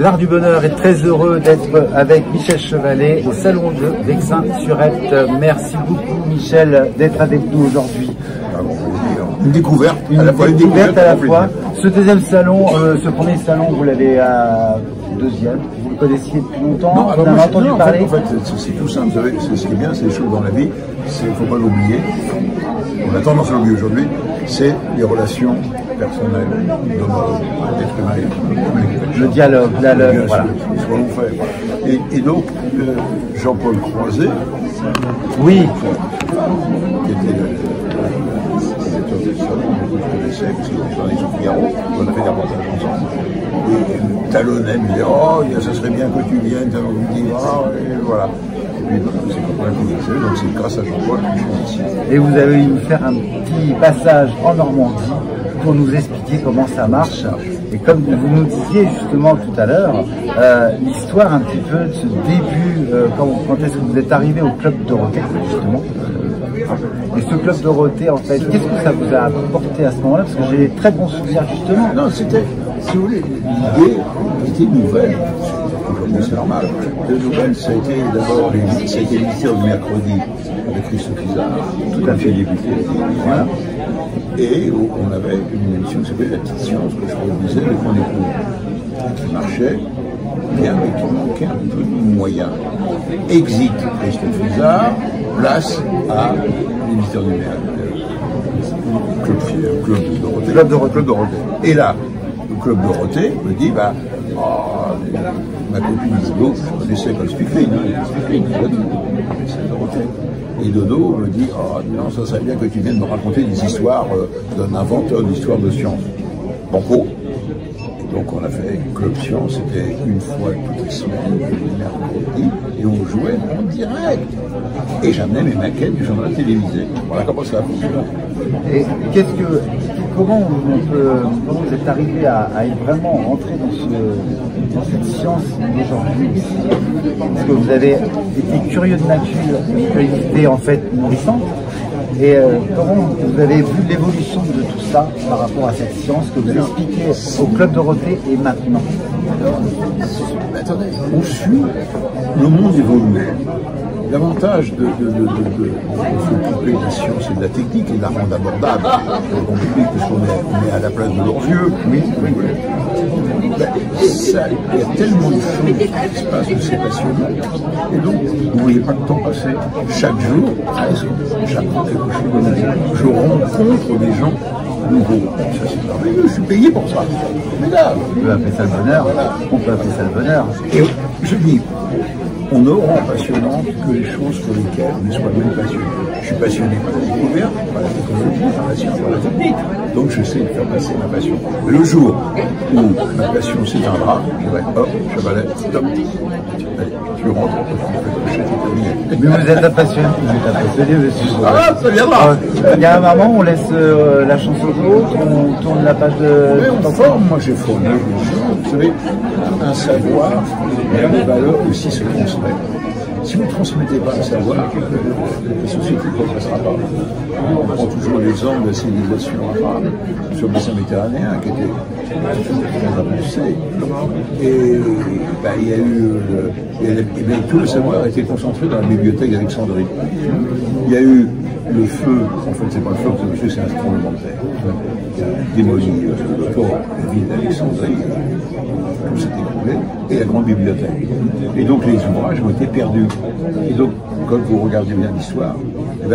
L'Art du Bonheur est très heureux d'être avec Michel Chevalet au Salon de Vexin-sur-Epte. Merci beaucoup Michel d'être avec nous aujourd'hui. Une découverte, à la fois. Ce deuxième salon, ce premier salon, vous l'avez deuxième. Vous le connaissiez depuis longtemps? Non, alors vous en avez entendu parler? En fait, c'est tout simple. Vous savez, ce qui est bien, c'est les choses dans la vie. Il ne faut pas l'oublier. On a tendance à l'oublier aujourd'hui. C'est les relations personnelles d'être humain. Le dialogue, voilà. Et donc, Jean-Paul Croiset, oui, qui était le directeur du salon, que je connaissais, parce qu'il était journaliste au Figaro, on a fait des reportages ensemble. Et talonnait, me disait, oh, ça serait bien que tu viennes, tu as envie de dire, et voilà. Et puis, c'est comme ça qu'on le fait, donc c'est grâce à Jean-Paul que je suis ici. Et vous avez eu faire un petit passage en Normandie pour nous expliquer comment ça marche. Et comme vous nous disiez justement tout à l'heure, l'histoire un petit peu de ce début, quand est-ce que vous êtes arrivé au Club Dorothée, justement. Et ce Club Dorothée, en fait, qu'est-ce que ça vous a apporté à ce moment-là? Parce que j'ai des très bons souvenirs, justement. Non, c'était, si vous voulez, l'idée était nouvelle. Aujourd'hui, c'est normal. De nouvelles, ça a été d'abord l'éditeur du mercredi avec Christophe Isard, tout à fait débuté. Voilà. Et on avait une émission qui s'appelait La Petite Science, que je produisais avec mon époux, qui marchait bien, mais qui manquait un peu de moyens. Exit Christophe Isard, place à l'éditeur du Club Dorothée. Et là, le Club Dorothée me dit, ma copine Dodo, je connaissais comme Spickling, c'est Dorothée. Et Dodo me dit, non, ça serait bien que tu viennes me raconter des histoires d'un inventeur d'histoires de science. Banco. Donc on a fait Club Science, c'était une fois toutes les semaines, le mercredi, et on jouait en direct. Et j'amenais mes maquettes du journal télévisé. Voilà comment ça a fonctionné. Et comment vous êtes arrivé à être vraiment rentré dans cette science d'aujourd'hui? Parce que vous avez été curieux de nature, une curiosité en fait nourrissante. Et comment vous avez vu l'évolution de tout ça par rapport à cette science que vous expliquez au Club Dorothée et maintenant? Attendez, on suit, le monde évolue. L'avantage de s'occuper de la science et de la technique et de la rendre abordable, on explique parce qu'on est à la place de leurs yeux, il y a tellement de choses qui se passent que c'est passionnant. Et donc, vous ne voyez pas le temps passer. Chaque jour, presque, j'apprends quelque chose de nouveau. Je rencontre des gens nouveaux. Ça, c'est merveilleux, je suis payé pour ça. Mais là, on peut appeler ça le bonheur. Voilà. On peut appeler ça le bonheur. Et je dis, on ne rend passionnante que les choses pour lesquelles on est soi-même passionné. Je suis passionné par la découverte, par la technologie, par la science, par la technique. Donc j'essaie de faire passer ma passion. Le jour où ma passion s'éteindra, je dirais, hop, Chevalet, stop. Allez, tu rentres, mais vous êtes passionné, monsieur. Ah, ça viendra. Il y a un moment, on laisse la chance aux autres, on tourne la page de... Mais on forme, moi j'ai formé. Vous savez, un savoir, une valeur aussi se transmet. Si vous ne transmettez pas un savoir, la société ne progressera pas. On prend toujours l'exemple de la civilisation arabe sur le bassin méditerranéen qui était très avancée. Et il y a eu tout le savoir a été concentré dans la bibliothèque d'Alexandrie. Il y a eu le feu, en fait c'est pas le feu, c'est un tremblement de terre. Il a démoli le port, la ville d'Alexandrie, tout s'est écroulé, et la grande bibliothèque. Et donc les ouvrages ont été perdus. Et donc, quand vous regardez bien l'histoire,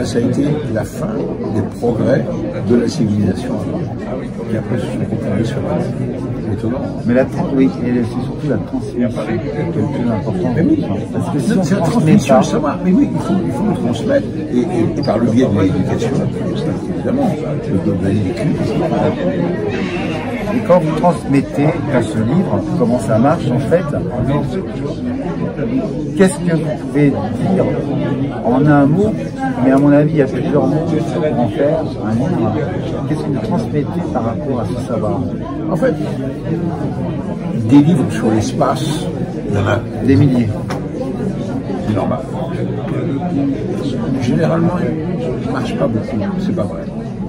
ça a été la fin des progrès de la civilisation. Et après, se sont retrouvés sur la terre. C'est étonnant. Mais oui, et c'est surtout la transmission qui est le plus important. Mais oui, parce que si on transmet le savoir, mais oui, il faut le transmettre, et par le biais de l'éducation, évidemment, de donner des clés. Et quand vous transmettez dans ce livre, comment ça marche en fait, qu'est-ce que vous pouvez dire en un mot, mais à mon avis il y a plusieurs mots pour en faire un livre, qu'est-ce que vous transmettez par rapport à ce savoir? En fait, des livres sur l'espace, il y en a des milliers. C'est normal. Généralement, ils ne marchent pas beaucoup, c'est pas vrai.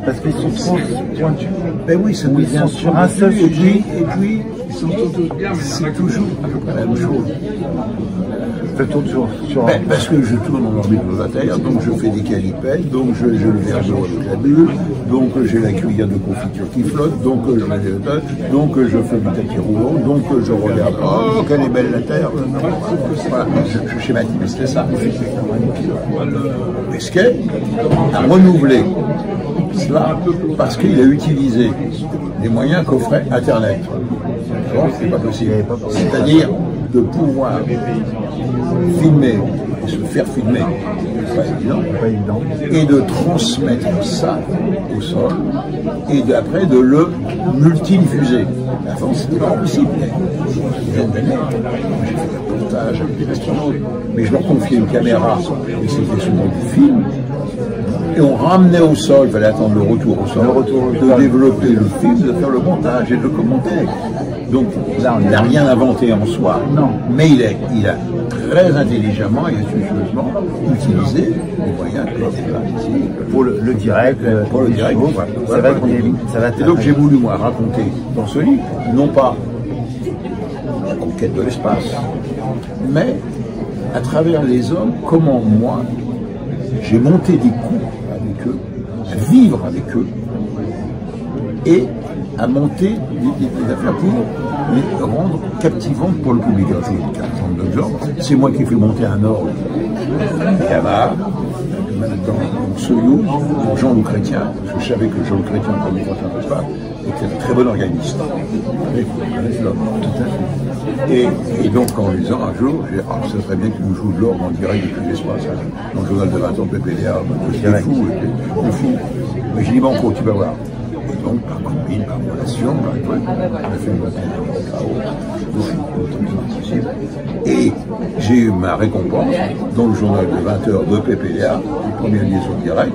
Parce qu'ils sont trop pointus. Ben oui, ça devient sur un seul sujet. Et puis, c'est toujours à peu près la même chose. Ça tourne sur Ben, parce que je tourne en orbite volontaire, donc je fais des calipèdes, donc je le verre d'eau avec la bulle, donc j'ai la cuillère de confiture qui flotte, donc je fais du tapis roulant, donc je regarde, oh, quelle est belle la Terre. Voilà, je schématise, mais c'était ça. Pesquet a renouvelé cela parce qu'il a utilisé les moyens qu'offrait Internet. C'est pas possible. C'est-à-dire de pouvoir filmer et se faire filmer, pas évident, et de transmettre ça au sol, et après de le multidiffuser. Avant, c'était pas possible. J'ai fait des reportages avec des astronautes, mais je leur confiais une caméra, et c'était souvent du film, et on ramenait au sol, il fallait attendre le retour au sol, de développer le film, de faire le montage et de le commenter. Donc là, on n'a rien inventé en soi, non. Mais il a très intelligemment et astucieusement utilisé les moyens que l'on a ici. Pour le direct, pour le direct. C'est vrai qu'on est, ça va et donc j'ai voulu, moi, raconter dans ce livre, non pas la conquête de l'espace, mais à travers les hommes, comment moi, j'ai monté des coups avec eux, à vivre avec eux, et à monter des affaires pour les rendre captivantes pour le public. Alors, je vous dis d'autres genres. C'est moi qui ai fait monter un orgue Yamaha, dans Soyouz, pour Jean-Loup Chrétien, parce que je savais que Jean-Loup Chrétien, comme il ne pas, était un très bon organiste. Et donc, en lisant un jour, j'ai dit, ah, ça serait bien qu'il nous joue de l'orgue en direct depuis l'espace. Dans le journal de 20 ans, PPDA, j'étais fou, mais j'ai dit, Banco, tu vas voir. Et donc, par combine, par relation, par étoile, on a fait une bataille et j'ai eu ma récompense dans le journal de 20h de PPDA, le premier liaison direct.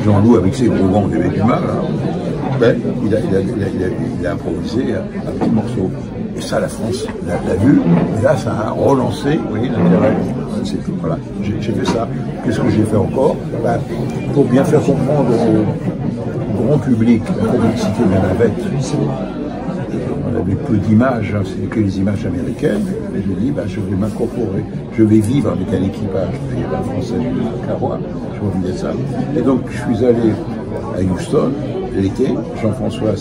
Jean-Loup, avec ses gros vents, il avait du mal. Hein. Ben, il a improvisé un petit morceau. Et ça, la France l'a vu, et là, ça a relancé, vous voyez, l'intérêt. C'est tout, voilà. J'ai fait ça. Qu'est-ce que j'ai fait encore? Ben, pour bien faire comprendre au grand public la complexité de la navette. On avait peu d'images, hein, c'est que les images américaines. Et je dis, ben, je vais m'incorporer, je vais vivre avec un équipage. Il y avait un Français, Carrois, je reviens de ça. Et donc, je suis allé à Houston l'été. Jean-François,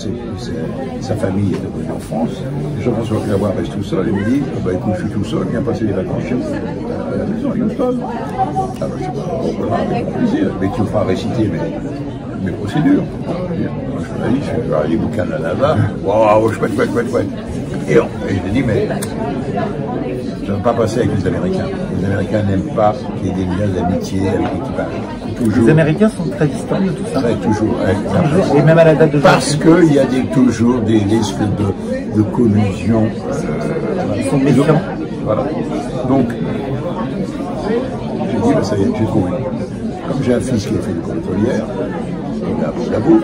sa famille est devenue en France. Jean-François Clavois reste tout seul et me dit, oh, ben, écoute, je suis tout seul, viens passer les vacances chez vous. À la maison, à Houston. Ah, ben, je sais pas, bon, voilà, avec plaisir. Mais tu me feras réciter mes procédures. Moi, je vais voir les bouquins de la NASA. Waouh, chouette. Et je lui ai dit, mais je ne vais pas passer avec les Américains. Les Américains n'aiment pas qu'il y ait des liens d'amitié avec l'équipage. Les Américains sont très distants de tout ça. Toujours. Et même à la date de parce qu'il y a toujours des risques de collusion. Ils sont méfiants. Voilà. Donc, j'ai dit, ben, ça y est, j'ai trouvé. Comme j'ai un fils qui a fait l'école hôtelière, la bouffe,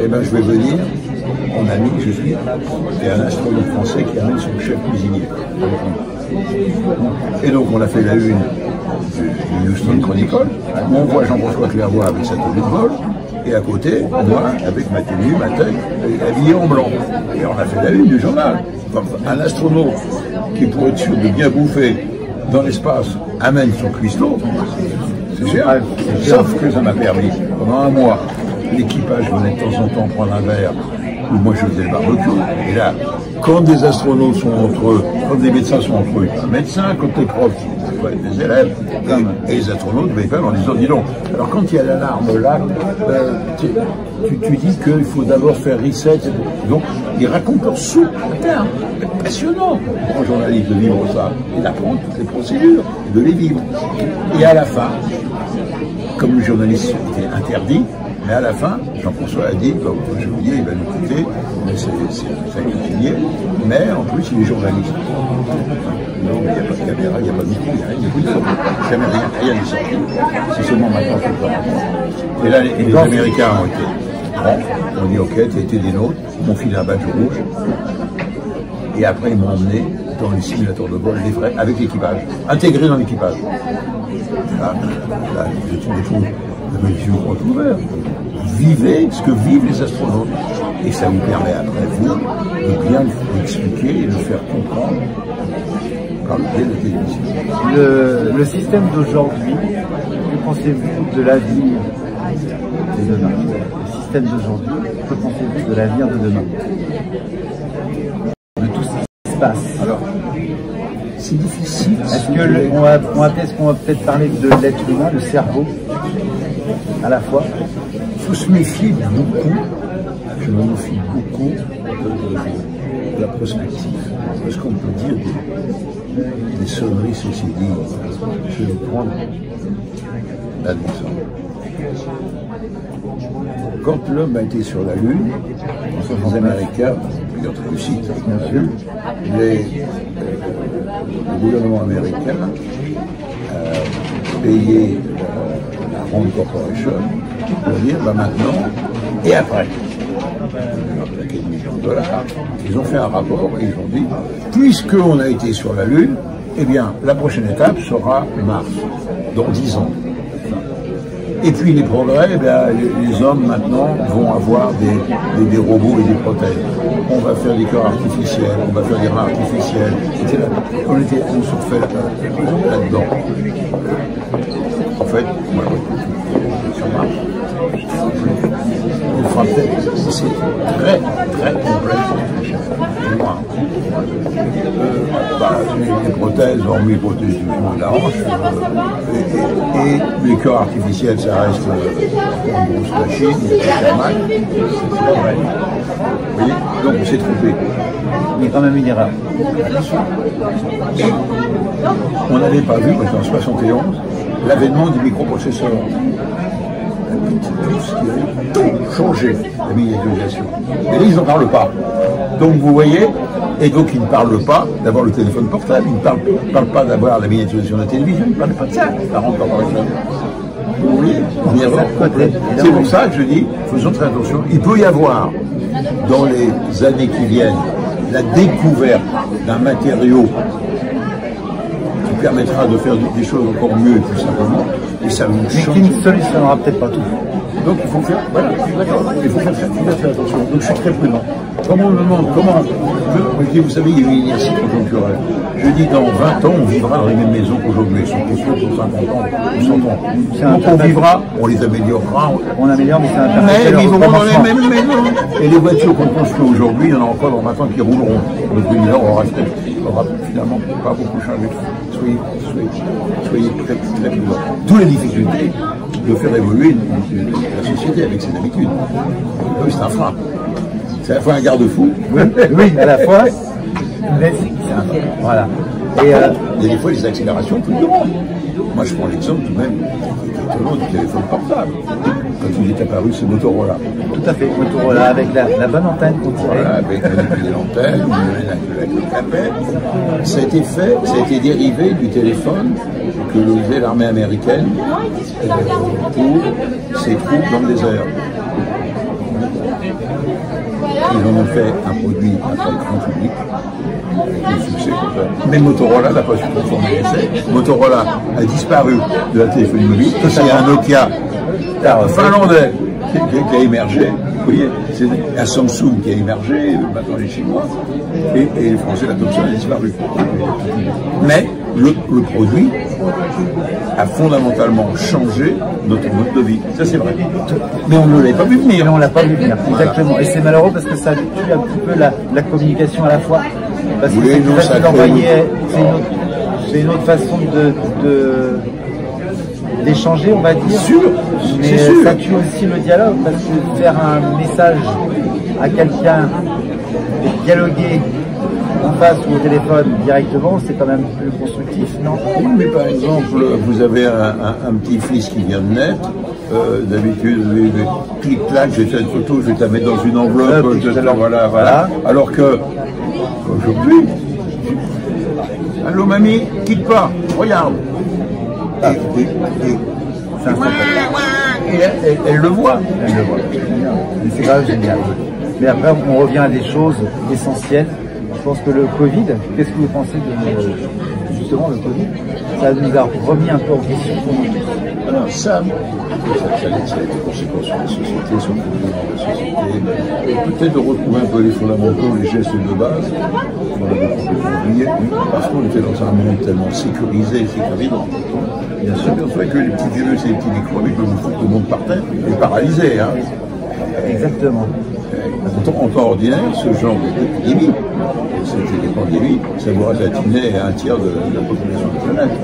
et ben je vais venir, mon ami que je suis, et un astronaute français qui amène son chef cuisinier. Et donc on a fait la une du Houston Chronicle, on voit Jean-François Clairvoy avec sa tenue de vol, et à côté, moi, avec ma tenue, ma tête, habillé en blanc. Et on a fait la une du journal. Un astronaute qui, pour être sûr de bien bouffer dans l'espace, amène son cuistot. C'est génial. Sauf que ça m'a permis, pendant un mois, l'équipage venait de temps en temps prendre un verre, où moi je faisais le barbecue. Et là, quand des astronautes sont entre eux, quand des médecins sont entre eux, un médecin, quand les profs, des élèves, et les astronautes, en disant, dis donc, alors quand il y a l'alarme là, tu dis qu'il faut d'abord faire reset. Donc, ils racontent leur soupe. C'est passionnant pour un journaliste de vivre ça, et d'apprendre toutes les procédures, et de les vivre. Et à la fin, comme le journaliste était interdit, mais à la fin, Jean-François a dit, comme j'ai oublié, il va nous quitter, mais c'est cuisinier, mais en plus il est journaliste. Non, mais il n'y a pas de caméra, il n'y a pas de micro, il n'y a rien, il n'y a plus de photo. Jamais rien n'est sorti. C'est seulement maintenant que je le. Et là, les Américains ont été. Bon, on dit ok, tu as été des nôtres, ils m'ont filé un badge rouge. Et après, ils m'ont emmené dans les simulateurs de vol, les vrais, avec l'équipage, intégré dans l'équipage. Là, j'étais des fous, j'avais les yeux grands ouverts. vivez ce que vivent les astronautes. Et ça vous permet après, vous, de bien l'expliquer et de faire comprendre par le biais de la télévision. Le système d'aujourd'hui, que pensez-vous de l'avenir de demain? Le système d'aujourd'hui, que pensez-vous de l'avenir de demain? De tout ce qui se passe. Alors, c'est difficile. Est-ce qu'on va peut-être parler de l'être humain, le cerveau, à la fois? Il faut se méfier beaucoup, je me méfie beaucoup de la prospective. Parce qu'on peut dire des sonneries, ceci dit, je vais vous prendre un exemple. Quand l'homme a été sur la Lune, les Américains, brillante réussite, bien sûr, le gouvernement américain a payé la Rand Corporation pour dire maintenant et après. Ils ont millions de dollars. Ils ont fait un rapport et ils ont dit, puisqu'on a été sur la Lune, eh bien, la prochaine étape sera Mars, dans 10 ans. Et puis les progrès, eh bien, les hommes maintenant vont avoir des robots et des prothèses. On va faire des cœurs artificiels, on va faire des reins artificiels. On se fait là-dedans. En fait, moi, sur Mars, on fera peut-être, c'est très, très complexe. Les prothèses, hormis les prothèses du genou de la hanche, et les corps artificiels, ça reste une grosse machine, c'est pas mal, c'est pas vrai. Vous voyez, donc on s'est trompé. Il y a quand même une erreur. On n'avait pas vu, en 1971, l'avènement du microprocesseur. Tout changé, la miniaturisation. Et là, ils n'en parlent pas. Donc vous voyez, et donc ils ne parlent pas d'avoir le téléphone portable, ils ne parlent pas d'avoir la miniaturisation de la télévision, ils ne parlent pas de ça. Ça rentre pas dans les choses. Vous voyez, c'est pour ça que je dis, faisons très attention. Il peut y avoir, dans les années qui viennent, la découverte d'un matériau qui permettra de faire des choses encore mieux et plus simplement, et ça vous change. Mais qui ne solutionnera peut-être pas tout. Donc il faut faire, voilà, il faut faire attention. Donc je suis très prudent. Comment on me demande, je dis, vous savez, il y a une inertie conjoncturelle. Je dis, dans 20 ans, on vivra dans les mêmes maisons qu'aujourd'hui, sur 50 ans, ou 100 ans. Donc on vivra, on les améliorera. On améliore, mais c'est un mais ils vivront dans les mêmes maisons. Et les voitures qu'on construit aujourd'hui, il y en a encore dans 20 ans qui rouleront. Donc l'univers aura finalement pas beaucoup changé. Soyez très, très prudents. D'où la difficulté de faire évoluer la société avec ses habitudes. Oui, c'est un frein. C'est à la fois un garde-fou. Oui, à la fois. Mais c'est un frein. Voilà. Et il y a des fois des accélérations plus grandes. Moi, je prends l'exemple tout de même qui est étonnant du téléphone portable. Quand il est apparu, c'est Motorola. Tout à fait, Motorola, avec la bonne antenne qu'on tirait. Voilà, avec l'antenne, avec le capet. Ça a été fait, ça a été dérivé du téléphone que faisait l'armée américaine pour ses troupes dans le désert. Ils en ont fait un produit après le grand public, avec des succès comme ça. Mais Motorola n'a pas su transformer l'essai. Motorola a disparu de la téléphonie mobile. Il y a un Nokia finlandais qui a émergé. Vous voyez, c'est un Samsung qui a émergé, maintenant les Chinois, et les Français, la Thomson a disparu. Mais le produit a fondamentalement changé notre mode de vie. Ça, c'est vrai. Mais on ne l'avait pas vu venir. Mais on ne l'a pas vu venir, exactement. Voilà. Et c'est malheureux parce que ça tue un petit peu la communication à la fois. Parce que c'est une autre façon d'échanger, on va dire. Sûr, mais ça tue aussi le dialogue, parce que faire un message à quelqu'un et dialoguer en face ou au téléphone directement, c'est quand même plus constructif, non? Oui, mais par exemple, vous avez un petit-fils qui vient de naître, d'habitude, clic-clac, j'ai fait une photo, je vais te la mettre dans une enveloppe, voilà. Alors que, aujourd'hui, allô mamie, quitte pas, regarde. Elle le voit. Elle le voit. C'est quand même génial. Mais après, on revient à des choses essentielles. Je pense que le Covid, qu'est-ce que vous pensez de justement le Covid, ça nous a remis un peu en question. Alors ça a des conséquences sur la société, sur le développement de la société. Peut-être de retrouver un peu les fondamentaux, les gestes de base, qu'on avait complètement oubliés, parce qu'on était dans un monde tellement sécurisé et sécurisé. Bien sûr, on voit que les petits virus et les petits microbes, tout le monde par terre, est paralysé. Hein. Exactement. En temps ordinaire, ce genre d'épidémie, c'était des pandémies, ça vous ratatinait un tiers de la population de la planète.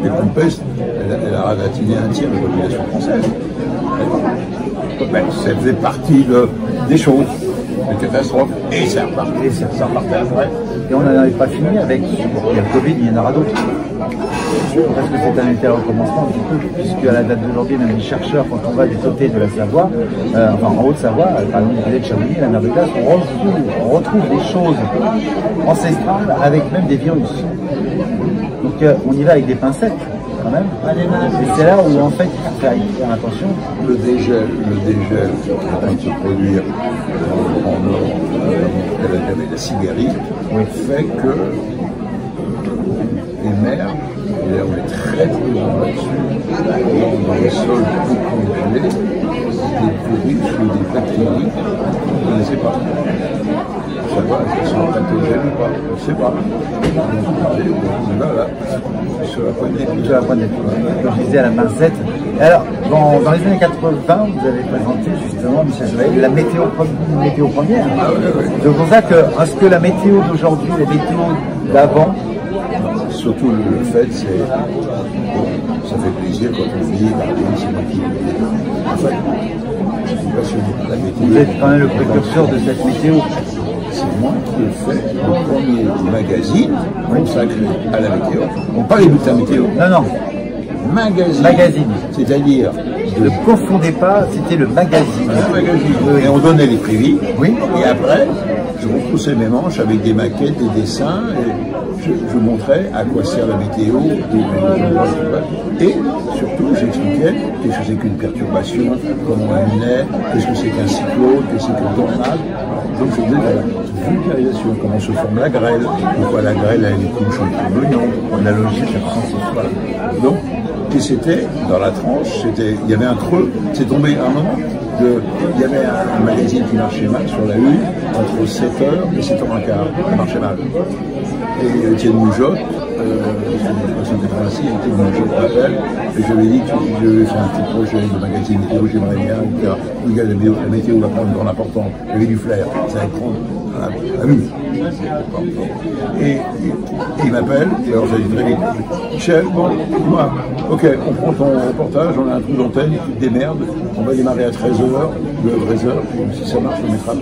Les peste, elle a ratatiné un tiers de la population française. Ben, ça faisait partie des choses, des catastrophes, et ça repartait. Et ça repartait après. Et on n'en avait pas fini avec, il y a le Covid, il y en aura d'autres. Parce que c'est un état recommencement un petit peu, puisque à la date d'aujourd'hui, même les chercheurs, quand on va du côté de la Savoie, enfin en Haute-Savoie, par exemple du côté de Chamonix, la mer de glace, on retrouve des choses ancestrales avec même des virus. Donc on y va avec des pincettes quand même. Et c'est là où en fait il faut faire attention. Le dégel qui est en train de se produire en Europe, avec la Sibérie, fait que les mers, et là on est très présent là-dessus, dans les sols peu congelés, des virus ou des bactéries qu'on ne connaissait pas. Savoir si elles sont pathogènes ou pas, on ne sait pas. On va là, sur la pointe des pieds. Sur la pointe des pieds, comme je disais à la pincette. Alors, dans les années 80, vous avez présenté justement, Michel Joël, la météo première. Ah, oui. C'est pour ça que, est-ce que la météo d'aujourd'hui, la météo d'avant, surtout le fait, c'est ça fait plaisir quand on dit c'est moi qui en fait, je suis passionné par la météo. Vous êtes quand même le précurseur de cette météo. C'est moi qui ai fait le premier magazine consacré à la météo. On parle des bulletins météo. Non. Magazine. C'est-à-dire. Ne confondez pas, c'était le magazine. Le magazine. Et on donnait les prix. Oui. Et après, je retroussais mes manches avec des maquettes, des dessins, et je montrais à quoi sert la météo, et surtout j'expliquais qu'est-ce que c'est qu'une perturbation, comment elle naît, qu'est-ce que c'est qu'un cyclone, qu'est-ce que c'est qu'un tornade. Donc je faisais de la vulgarisation, comment se forme la grêle, pourquoi la grêle a une couche en l'oignon, la logique, voilà. Donc, et c'était, dans la tranche, il y avait un creux, c'est tombé à un moment, il y avait un magazine qui marchait mal sur la une, entre 7h et 7h15, ça marchait mal. Et Étienne Moujotte, en 1986, Étienne Moujotte m'appelle, et je lui ai dit que je vais faire un petit projet de magazine météo, j'aimerais bien, regarde, la météo va prendre une grande importance, il y avait du flair, ça va prendre à vue. Et il m'appelle, et alors j'ai dit très vite, Michel, bon, dis-moi, ok, on prend ton reportage, on a un trou d'antenne, tu te démerdes, on va démarrer à 13h, le 13h, puis si ça marche, on mettra à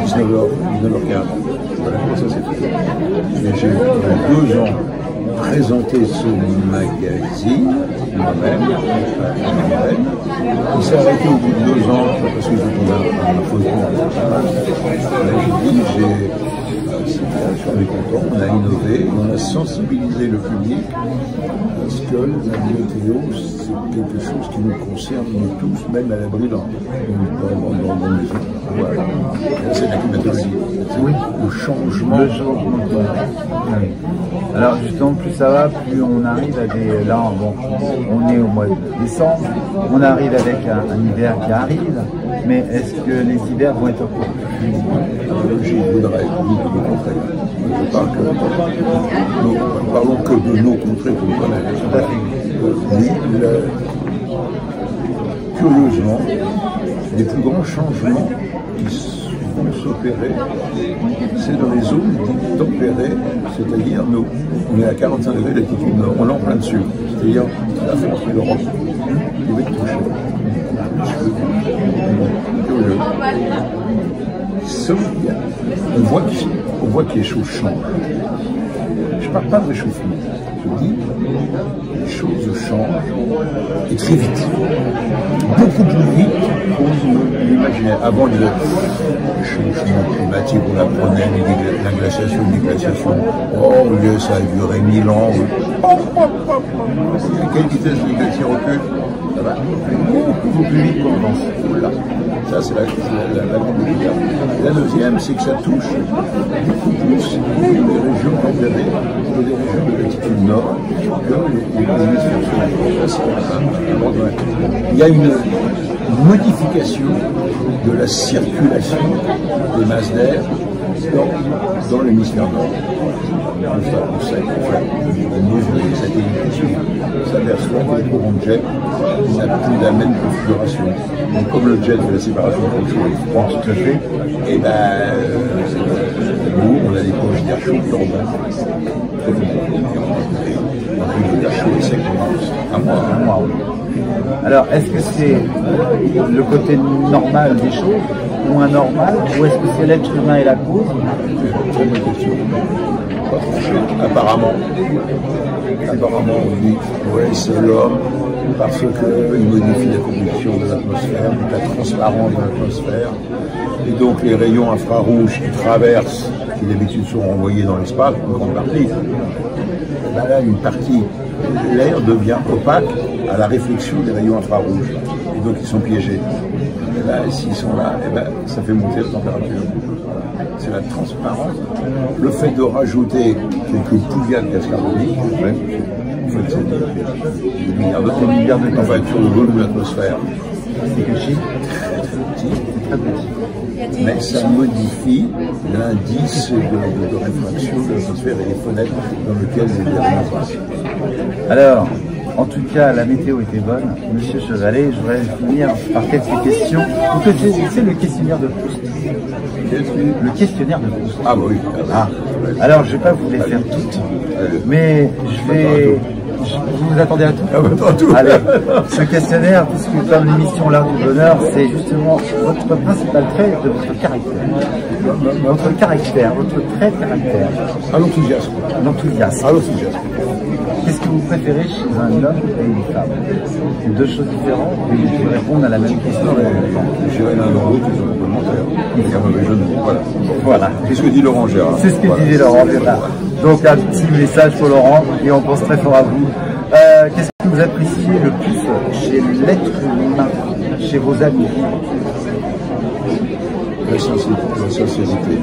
19h, 19h15. Voilà comment ça s'est fait. Et j'ai, pendant 2 ans, présenté ce magazine, moi-même, il s'est arrêté au bout de 2 ans, parce que je tombais un faux je suis content, on a innové, on a sensibilisé le public à ce que la météo, c'est quelque chose qui nous concerne nous tous, même à l'abri dans les maisons. Voilà. C'est la climatologie. Oui. Le changement. Oui. Alors justement, plus ça va, plus on arrive à des... Là, bon, on est au mois de décembre, on arrive avec un hiver qui arrive, mais est-ce que les hivers vont être encore plus... Je voudrais dire le contraire. Je parle que nous parlons que de nos contrées pour le connaître. Oui, curieusement, les plus grands changements qui vont s'opérer, c'est dans les zones tempérées, c'est-à-dire nous. On est à 45 degrés d'altitude nord, on est en plein dessus. C'est-à-dire la France et l'Europe. Il va être touché. Curieux. Sauf on voit que les choses changent. Je ne parle pas de réchauffement. Je dis les choses changent et très vite. Beaucoup plus vite qu'on l'imaginait. Avant le changement climatique, on apprenait la glaciation, oh, ça a duré 1000 ans. À quelle vitesse les glaciers reculent? Ça va beaucoup plus vite qu'on pense. Voilà. Ça, c'est la grande découverte. La deuxième, c'est que ça touche beaucoup plus les régions tempérées que les régions de l'altitude. l'hémisphère nord que l'hémisphère sud. Il y a une modification de la circulation des masses d'air dans l'hémisphère nord. On sait qu'on mesure les satellites s'aperçoit que le courant de jet n'a plus la même configuration. Donc comme le jet fait la séparation entre chaud et froid, tout à fait, et nous, on a des poches d'air chaud qui remontent. Donc l'air chaud et sec commence un mois. Alors, est-ce que c'est le côté normal des choses ou anormal, ou est-ce que c'est l'être humain et la cause? Très bonne question. Pas tranché. Apparemment, on dit ouais, c'est l'homme parce qu'il modifie la composition de l'atmosphère, la transparence de l'atmosphère, et donc les rayons infrarouges qui traversent, qui d'habitude sont renvoyés dans l'espace, une grande partie, ben là, une partie, l'air devient opaque à la réflexion des rayons infrarouges, et donc ils sont piégés. Et là, s'ils sont là, et ben, ça fait monter la température. C'est la transparence. Le fait de rajouter quelques pouillades de gaz carbonique, en fait, c'est des milliards de température de volume de l'atmosphère. C'est que chiffre Très petit. Mais ça modifie l'indice de réfraction de l'atmosphère et les fenêtres dans lesquelles les rayons passent. Alors, en tout cas, la météo était bonne. Monsieur Chevalet, je voudrais finir par quelques questions. Vous connaissez le questionnaire de Proust? Le questionnaire de Proust. Ah bah oui. Ah. Alors, je ne vais pas vous les faire toutes, mais je vais... Vous vous attendez à tout? Ah bah, à tout. Allez, ce questionnaire, puisque comme l'émission L'Art du Bonheur, c'est justement votre principal trait de votre caractère. Votre caractère, votre trait de caractère. À l'enthousiasme. L'enthousiasme. À l'enthousiasme. Qu'est-ce que vous préférez chez un homme et une femme? C'est deux choses différentes, mais qui répondent à la même question. Je dirais l'un dans l'autre, ils sont complémentaires. Il y a un mauvais jeu de mots. Voilà. C'est ce que dit Laurent Gérard. C'est ce que disait Laurent Gérard. Donc un petit message pour Laurent, et on pense très fort à vous. Qu'est-ce que vous appréciez le plus chez l'être humain, chez vos amis? La sincérité.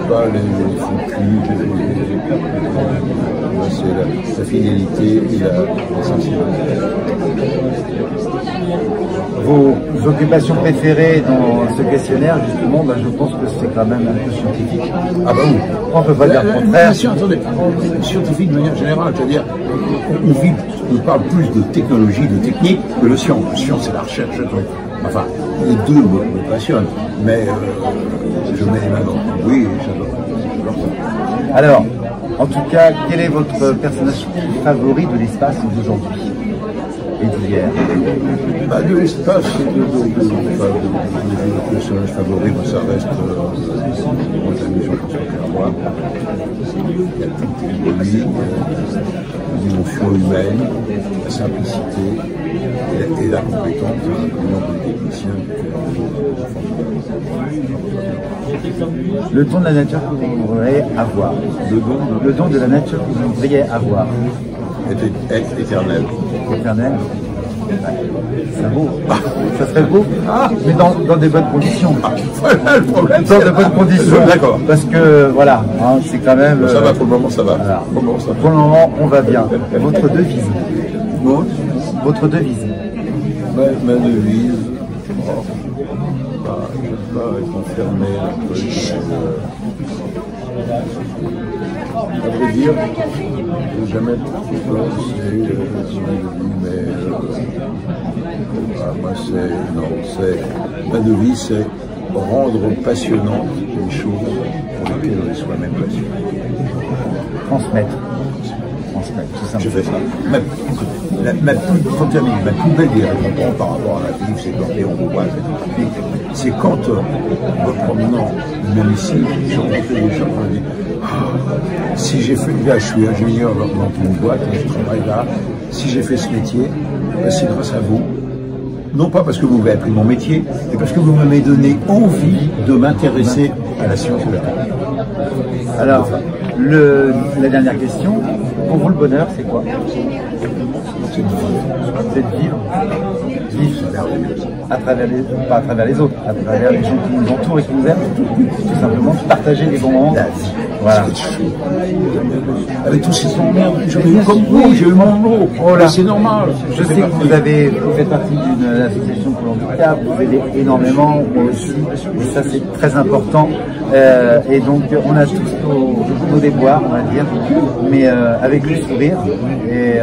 Pas les faux c'est la fidélité et la sincérité. Vos occupations préférées dans ce questionnaire, justement, je pense que c'est quand même un peu scientifique. Ah bah oui. On ne peut pas dire le contraire. Attendez, scientifique de manière générale, c'est-à-dire on parle plus de technologie, de technique que de science. La science, c'est la recherche. Enfin, les deux me passionnent, mais je mets les mains dans le cambouis et j'adore ça. Alors, en tout cas, quel est votre personnage favori de l'espace d'aujourd'hui et d'hier? De l'espace, le personnage favori, ça reste la mission François Clairvoy. La dimension humaine, la simplicité et la compétence des techniciens. Le don de la nature que vous voudriez avoir. Le don de la nature que vous voudriez avoir. Être éternel. Éternel. C'est beau. Ça serait beau, mais dans des bonnes conditions. Voilà le problème. Dans de bonnes conditions. D'accord. Parce que, voilà, c'est quand même... Ça va, pour le moment, ça va. Voilà. Pour le moment, on va bien. Votre devise. Votre devise. Ma devise... je ne vais pas être enfermé un peu. À vrai dire, je n'ai jamais pensé mais ma devise, c'est rendre passionnantes les choses pour lesquelles on est soi-même passionné. Transmettre, tout simplement. Je fais ça. Ma plus belle des récompenses par rapport à la vie, c'est quand on voit c'est quand, me promenant, même ici, j'ai rencontré des gens qui me disent si j'ai fait, là je suis ingénieur dans une boîte, je travaille là, si j'ai fait ce métier, c'est grâce à vous. Non pas parce que vous m'avez appris mon métier, mais parce que vous m'avez donné envie de m'intéresser à la science de la vie. Alors, la dernière question, pour vous le bonheur, c'est quoi? C'est de vivre. C'est de vivre. Vivre à travers pas à travers les autres, à travers les gens qui nous entourent et qui nous aiment. Tout simplement, partager les bons moments. La vie. Voilà. Avec tous ces emmerdes, j'ai eu comme vous, j'ai eu mon lot. Oh là. C'est normal. Je sais que vous faites partie d'une association pour le handicap, vous aidez énormément, moi aussi, et ça c'est très important. Et donc on a tous nos déboires, on va dire, mais avec le sourire. Et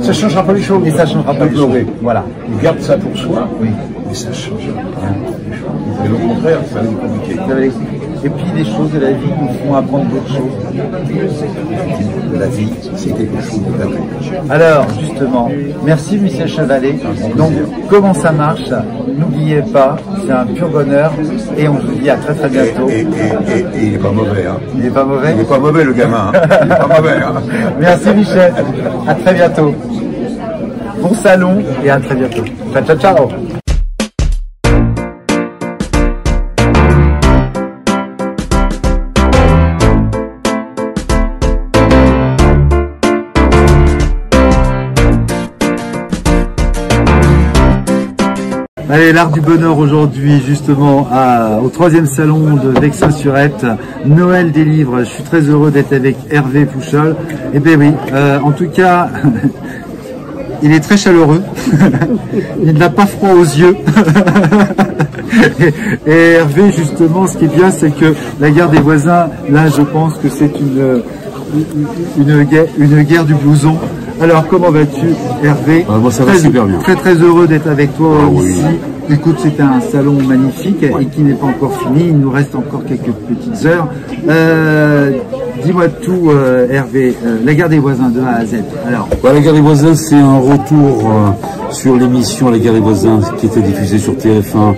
ça ne changera pas les choses. Et ça ne changera pas les choses. Voilà. On garde ça pour soi, oui. Mais ça ne changera pas les choses. Et au contraire, ça va être compliqué. Et puis les choses de la vie nous font apprendre d'autres choses. La vie, c'est quelque chose de vrai. Alors, justement, merci Michel Chevalet. Donc, comment ça marche? N'oubliez pas, c'est un pur bonheur. Et on vous dit à très très bientôt. Et il n'est pas mauvais. Hein. Il n'est pas mauvais? Il n'est pas mauvais, le gamin. Hein. Il n'est pas mauvais. Hein. Merci Michel. À très bientôt. Bon salon et à très bientôt. Ciao, ciao, ciao. Allez, l'art du bonheur aujourd'hui, justement, au 3e salon de Vexin-sur-Epte, Noël des livres. Je suis très heureux d'être avec Hervé Pouchol. Eh bien oui, en tout cas, il est très chaleureux. Il n'a pas froid aux yeux. Et Hervé, justement, ce qui est bien, c'est que la guerre des voisins, là, je pense que c'est une guerre du blouson. Alors, comment vas-tu, Hervé? Moi, ça va super bien. Très heureux d'être avec toi ici. Oui. Écoute, c'est un salon magnifique et qui n'est pas encore fini. Il nous reste encore quelques petites heures. Dis-moi tout, Hervé. La guerre des voisins de A à Z. Alors. La guerre des voisins, c'est un retour sur l'émission La guerre des voisins qui était diffusée sur TF1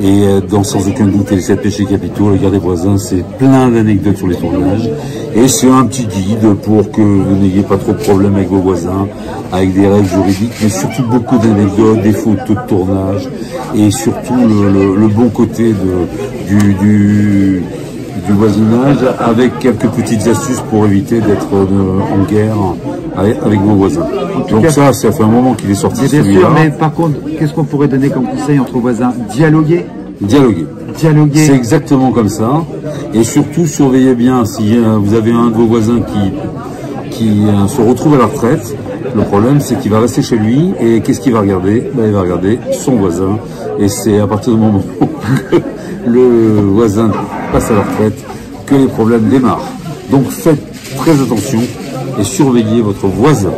et dans sans aucun doute les 7 péchés capitaux. La guerre des voisins, c'est plein d'anecdotes sur les tournages et c'est un petit guide pour que vous n'ayez pas trop de problèmes avec vos voisins, avec des règles juridiques, mais surtout beaucoup d'anecdotes, des photos de tournage et surtout le bon côté du voisinage avec quelques petites astuces pour éviter d'être en guerre avec vos voisins. Donc ça fait un moment qu'il est sorti. Bien sûr, mais par contre, qu'est-ce qu'on pourrait donner comme conseil entre voisins? Dialoguer. C'est exactement comme ça. Et surtout, surveillez bien si vous avez un de vos voisins qui se retrouve à la retraite. Le problème, c'est qu'il va rester chez lui et qu'est-ce qu'il va regarder? Il va regarder son voisin. Et c'est à partir du moment que le voisin passe à la retraite que les problèmes démarrent. Donc faites très attention et surveillez votre voisin.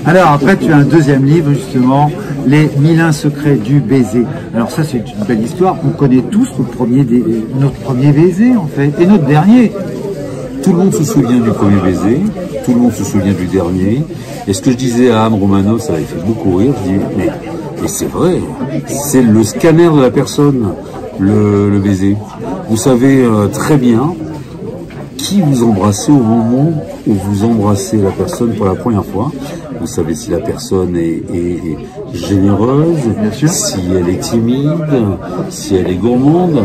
Alors après, tu as un deuxième livre, justement, Les 1001 secrets du baiser. Alors ça, c'est une belle histoire. On connaît tous notre premier baiser, en fait, et notre dernier. Tout le monde se souvient du premier baiser, tout le monde se souvient du dernier. Et ce que je disais à Anne Romano, ça m'avait fait beaucoup rire. Je dis, mais c'est vrai, c'est le scanner de la personne, le baiser. Vous savez très bien qui vous embrassez au moment où vous embrassez la personne pour la première fois. Vous savez si la personne est généreuse, si elle est timide, si elle est gourmande.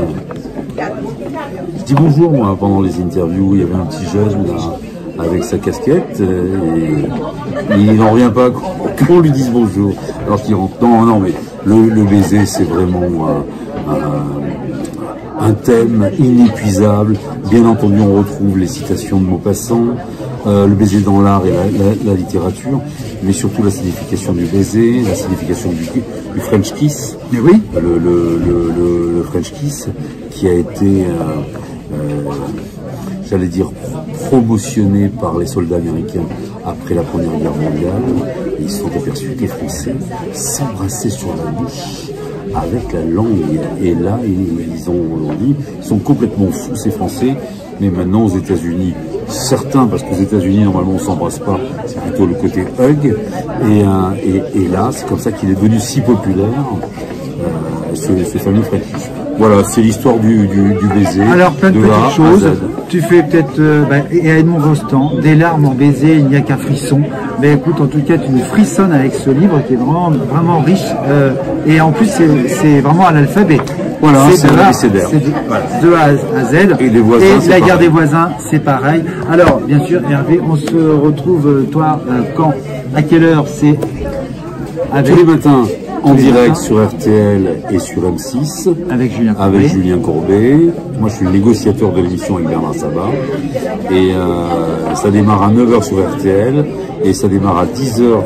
Je dis bonjour, moi, pendant les interviews. Il y avait un petit jeune là, avec sa casquette et il n'en revient pas qu'on lui dise bonjour alors qu'il rentre. Non, mais le baiser, c'est vraiment un thème inépuisable. Bien entendu, on retrouve les citations de Maupassant, le baiser dans l'art et la littérature, mais surtout la signification du baiser, la signification du French kiss. Mais oui. Le French kiss qui a été, j'allais dire, promotionné par les soldats américains après la Première Guerre mondiale. Et ils se sont aperçus que les Français s'embrassaient sur la bouche avec la langue. Et là, ils sont complètement fous, ces Français. Mais maintenant, aux États-Unis, certains, parce qu'aux États-Unis, normalement, on s'embrasse pas, c'est plutôt le côté hug. Et là, c'est comme ça qu'il est devenu si populaire, ce fameux French kiss. Voilà, c'est l'histoire du baiser. Alors, plein de petites choses. Tu fais peut-être, et à Edmond Rostand, des larmes en baiser, il n'y a qu'un frisson. Mais écoute, en tout cas, tu nous frissonnes avec ce livre qui est vraiment, vraiment riche. Et en plus, c'est vraiment à l'alphabet. Voilà, c'est l'abécédaire. De A à Z. Et les voisins, et la guerre des voisins, c'est pareil. Alors, bien sûr, Hervé, on se retrouve, toi, quand? À quelle heure? C'est tous les matins. en direct sur RTL et sur M6 avec Julien Courbet. Moi, je suis le négociateur de l'émission avec Bernard Sabat. Et ça démarre à 9h sur RTL et ça démarre à 10h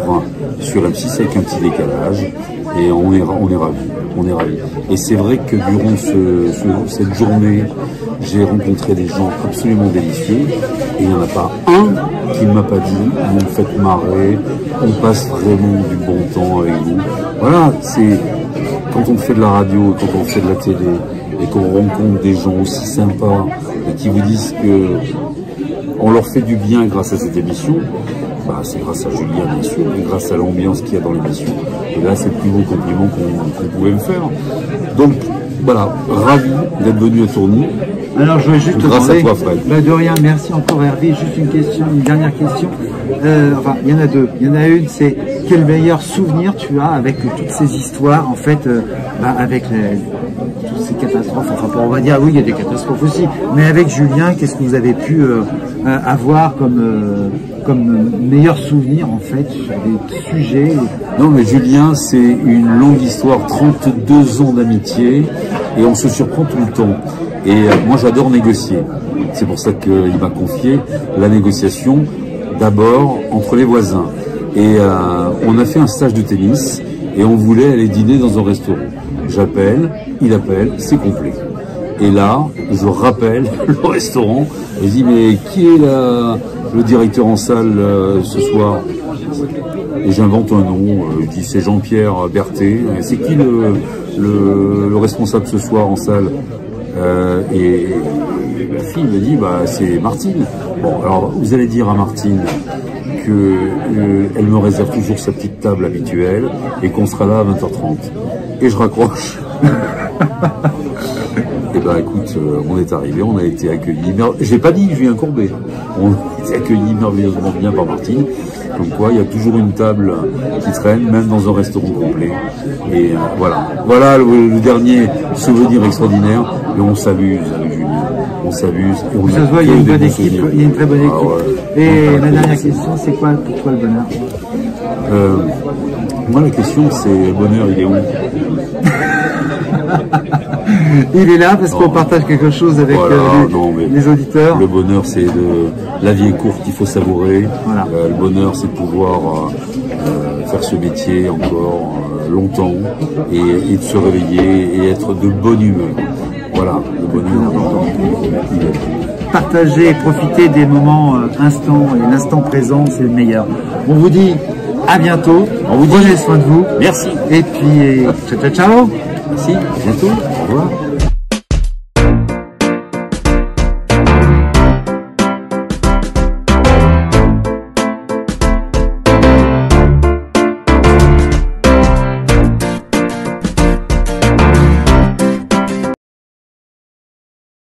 sur M6 avec un petit décalage. Et on est ravis. Et c'est vrai que durant cette journée, j'ai rencontré des gens absolument délicieux. Et il n'y en a pas un qui ne m'a pas dit, vous me faites marrer, on passe vraiment du bon temps avec vous. Voilà, c'est quand on fait de la radio, quand on fait de la télé, et qu'on rencontre des gens aussi sympas, et qui vous disent que on leur fait du bien grâce à cette émission, bah, c'est grâce à Julien, bien sûr, et grâce à l'ambiance qu'il y a dans l'émission. Et là, c'est le plus beau compliment qu'on pouvait me faire. Donc, voilà, ravi d'être venu à Tourny. Alors, je voulais juste grâce à toi, Fred. Bah, de rien, merci encore, Hervé. Juste une dernière question. Enfin, il y en a deux. Il y en a une, c'est quel meilleur souvenir tu as avec toutes ces histoires, en fait, avec toutes ces catastrophes. Enfin, on va dire, oui, il y a des catastrophes aussi. Mais avec Julien, qu'est-ce que vous avez pu avoir comme meilleur souvenir, en fait, sur des sujets? Non, mais Julien, c'est une longue histoire, 32 ans d'amitié, et on se surprend tout le temps. Et moi, j'adore négocier. C'est pour ça qu'il m'a confié la négociation, d'abord, entre les voisins. Et on a fait un stage de tennis, et on voulait aller dîner dans un restaurant. J'appelle, il appelle, c'est complet. Et là, je rappelle le restaurant, et je dis, mais qui est le directeur en salle ce soir? Et j'invente un nom, je dis, c'est Jean-Pierre Berthet. C'est qui le responsable ce soir en salle? Et la fille me dit, bah, c'est Martine. Bon, alors, vous allez dire à Martine que elle me réserve toujours sa petite table habituelle et qu'on sera là à 20h30. Et je raccroche. Et ben écoute, on est arrivé, on a été accueillis. J'ai pas dit Julien Courbet. On a été accueillis merveilleusement bien par Martine. Comme quoi, il y a toujours une table qui traîne, même dans un restaurant complet. Et voilà. Voilà le dernier souvenir extraordinaire. Et on s'amuse avec Julien. On s'amuse. Ça se voit, il y a une bonne équipe. Il y a une très bonne équipe. Ah, ouais. Et ma dernière question, c'est quoi pour toi le bonheur? Moi, la question, c'est le bonheur, il est où? Il est là parce qu'on partage quelque chose avec les auditeurs. Le bonheur, c'est la vie est courte, il faut savourer. Voilà. Le bonheur, c'est de pouvoir faire ce métier encore longtemps et de se réveiller et être de bonne humeur. Voilà, le bonheur, il est. Partager et profiter des moments instants et l'instant présent, c'est le meilleur. On vous dit à bientôt. Prenez soin de vous. Merci. Et puis, ciao. Merci, à bientôt. Au revoir.